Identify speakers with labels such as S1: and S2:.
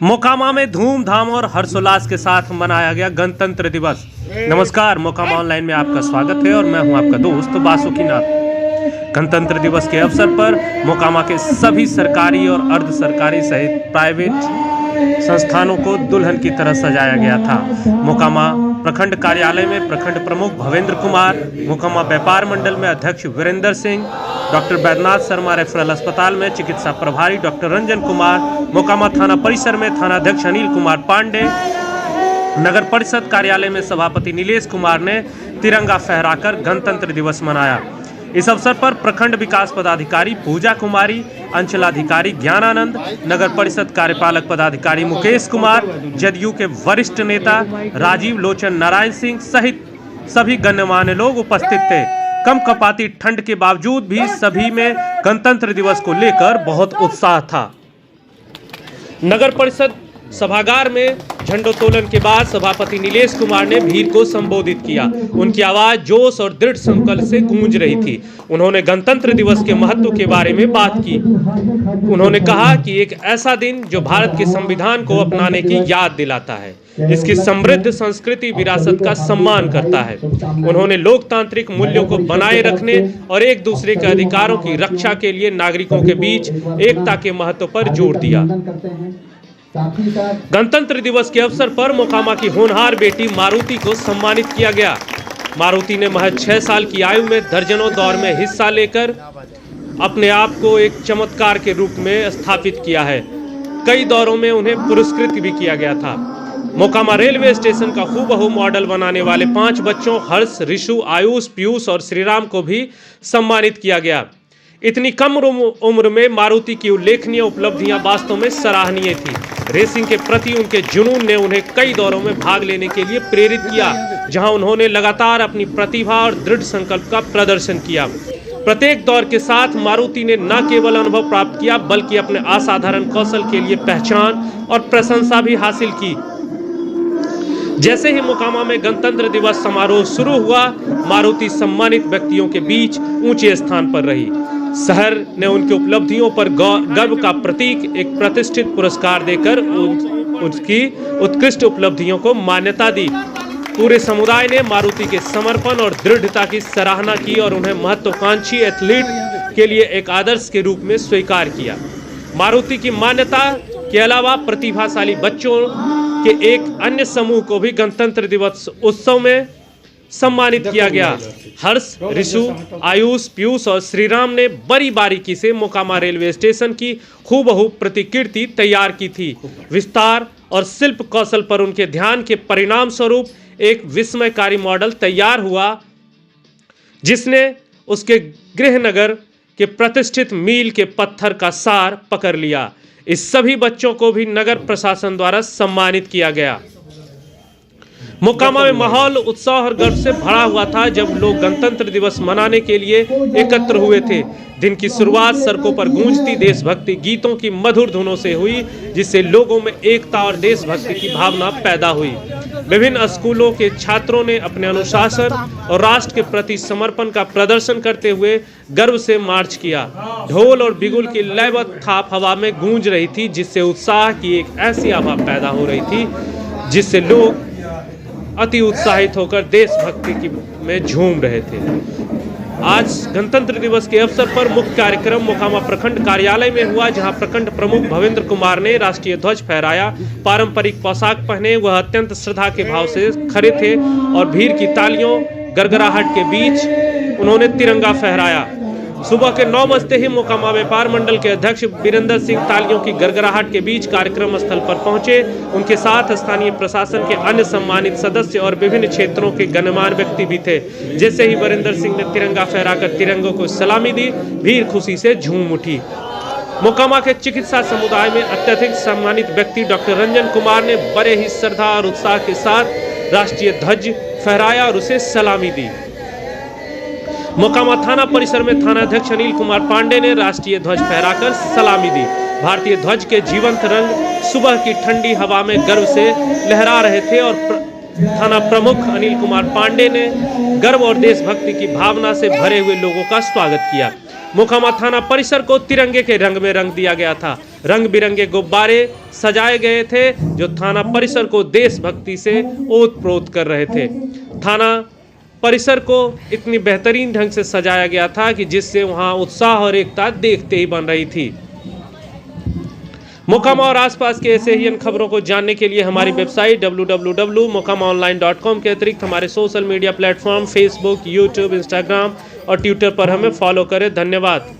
S1: मोकामा में धूमधाम और हर्षोल्लास के साथ मनाया गया गणतंत्र दिवस। नमस्कार, मोकामा ऑनलाइन में आपका स्वागत है और मैं हूं आपका दोस्त बासुकीनाथ। गणतंत्र दिवस के अवसर पर मोकामा के सभी सरकारी और अर्ध सरकारी सहित प्राइवेट संस्थानों को दुल्हन की तरह सजाया गया था। मोकामा प्रखंड कार्यालय में प्रखंड प्रमुख भवेंद्र कुमार, मोकामा व्यापार मंडल में अध्यक्ष वीरेंद्र सिंह, डॉक्टर बैद्यनाथ शर्मा रेफरल अस्पताल में चिकित्सा प्रभारी डॉक्टर रंजन कुमार, मोकामा थाना परिसर में थानाध्यक्ष अनिल कुमार पांडे, नगर परिषद कार्यालय में सभापति नीलेश कुमार ने तिरंगा फहराकर गणतंत्र दिवस मनाया। इस अवसर पर प्रखंड विकास पदाधिकारी पूजा कुमारी, अंचलाधिकारी ज्ञानानंद, नगर परिषद कार्यपालक पदाधिकारी मुकेश कुमार, जदयू के वरिष्ठ नेता राजीव लोचन नारायण सिंह सहित सभी गणमान्य लोग उपस्थित थे। कम कपाती ठंड के बावजूद भी सभी में गणतंत्र दिवस को लेकर बहुत उत्साह था। नगर परिषद सभागार में झंडोत्तोलन के बाद सभापति नीलेश कुमार ने भीड़ को संबोधित किया। उनकी आवाज जोश और दृढ़ संकल्प से गूंज रही थी। उन्होंने गणतंत्र दिवस के महत्व के बारे में बात की। उन्होंने कहा कि एक ऐसा दिन जो भारत के संविधान को अपनाने की याद दिलाता है, इसकी समृद्ध संस्कृति विरासत का सम्मान करता है। उन्होंने लोकतांत्रिक मूल्यों को बनाए रखने और एक दूसरे के अधिकारों की रक्षा के लिए नागरिकों के बीच एकता के महत्व पर जोर दिया। गणतंत्र दिवस के अवसर पर मोकामा की होनहार बेटी मारुति को सम्मानित किया गया। मारुति ने महज 6 साल की आयु में दर्जनों दौड़ में हिस्सा लेकर अपने आप को एक चमत्कार के रूप में स्थापित किया है। कई दौरों में उन्हें पुरस्कृत भी किया गया था। मोकामा रेलवे स्टेशन का हूबहू मॉडल बनाने वाले 5 बच्चों हर्ष, ऋषु, आयुष, पीयूष और श्रीराम को भी सम्मानित किया गया। इतनी कम उम्र में मारुति की उल्लेखनीय उपलब्धियां वास्तव में सराहनीय थी। रेसिंग के प्रति उनके जुनून ने उन्हें कई दौरों में भाग लेने के लिए प्रेरित किया, जहां उन्होंने लगातार अपनी प्रतिभा और दृढ़ संकल्प का प्रदर्शन किया। प्रत्येक दौर के साथ मारुति ने न केवल अनुभव प्राप्त किया बल्कि अपने असाधारण कौशल के लिए पहचान और प्रशंसा भी हासिल की। जैसे ही मोकामा में गणतंत्र दिवस समारोह शुरू हुआ, मारुति सम्मानित व्यक्तियों के बीच ऊंचे स्थान पर रही। शहर ने उनकी उपलब्धियों पर गर्व का प्रतीक एक प्रतिष्ठित पुरस्कार देकर उसकी उत्कृष्ट उपलब्धियों को मान्यता दी। पूरे समुदाय ने मारुति के समर्पण और दृढ़ता की सराहना की और उन्हें महत्वाकांक्षी एथलीट के लिए एक आदर्श के रूप में स्वीकार किया। मारुति की मान्यता के अलावा प्रतिभाशाली बच्चों के एक अन्य समूह को भी गणतंत्र दिवस उत्सव में सम्मानित किया गया। हर्ष, ऋषु, आयुष, पीयूष और श्रीराम ने बड़ी बारीकी से मोकामा रेलवे स्टेशन की हूबहू प्रतिकृति तैयार की थी। विस्तार और शिल्प कौशल पर उनके ध्यान के परिणाम स्वरूप एक विस्मयकारी मॉडल तैयार हुआ, जिसने उसके गृहनगर के प्रतिष्ठित मील के पत्थर का सार पकड़ लिया। इस सभी बच्चों को भी नगर प्रशासन द्वारा सम्मानित किया गया। मोकामा में माहौल उत्साह और गर्व से भरा हुआ था जब लोग गणतंत्र दिवस मनाने के लिए एकत्र हुए थे। दिन की शुरुआत सड़कों पर गूंजती देशभक्ति गीतों की मधुर धुनों से हुई, जिससे लोगों में एकता और देशभक्ति की भावना पैदा हुई। विभिन्न स्कूलों के छात्रों ने अपने अनुशासन और राष्ट्र के प्रति समर्पण का प्रदर्शन करते हुए गर्व से मार्च किया। ढोल और बिगुल की लयबद्ध थाप हवा में गूंज रही थी, जिससे उत्साह की एक ऐसी आभा पैदा हो रही थी जिससे लोग अति उत्साहित होकर देशभक्ति में झूम रहे थे। आज गणतंत्र दिवस के अवसर पर मुख्य कार्यक्रम मोकामा प्रखंड कार्यालय में हुआ, जहां प्रखंड प्रमुख भवेंद्र कुमार ने राष्ट्रीय ध्वज फहराया। पारंपरिक पोशाक पहने वह अत्यंत श्रद्धा के भाव से खड़े थे और भीड़ की तालियों गड़गड़ाहट के बीच उन्होंने तिरंगा फहराया। सुबह के 9 बजते ही मोकामा व्यापार मंडल के अध्यक्ष वीरेंद्र सिंह तालियों की गड़गड़ाहट के बीच कार्यक्रम स्थल पर पहुंचे। उनके साथ स्थानीय प्रशासन के अन्य सम्मानित सदस्य और विभिन्न क्षेत्रों के गणमान्य व्यक्ति भी थे। जैसे ही वीरेंद्र सिंह ने तिरंगा फहराकर तिरंगों को सलामी दी, भीड़ खुशी से झूम उठी। मोकामा के चिकित्सा समुदाय में अत्यधिक सम्मानित व्यक्ति डॉक्टर रंजन कुमार ने बड़े ही श्रद्धा और उत्साह के साथ राष्ट्रीय ध्वज फहराया और उसे सलामी दी। मोकामा थाना परिसर में थानाध्यक्ष अनिल कुमार पांडे ने राष्ट्रीय ध्वज फहराकर सलामी दी। भारतीय ध्वज के जीवंत रंग सुबह की ठंडी हवा में गर्व से लहरा रहे थे और थाना प्रमुख अनिल कुमार पांडे ने गर्व और देशभक्ति की भावना से भरे हुए लोगों का स्वागत किया। मोकामा थाना परिसर को तिरंगे के रंग में रंग दिया गया था। रंग बिरंगे गुब्बारे सजाए गए थे जो थाना परिसर को देशभक्ति से ओत-प्रोत कर रहे थे। थाना परिसर को इतनी बेहतरीन ढंग से सजाया गया था कि जिससे वहां उत्साह और एकता देखते ही बन रही थी। मोकामा और आसपास के ऐसे ही इन खबरों को जानने के लिए हमारी वेबसाइट www.mokamaonline.com के अतिरिक्त हमारे social media platform Facebook, YouTube, Instagram और ट्विटर पर हमें फॉलो करें। धन्यवाद।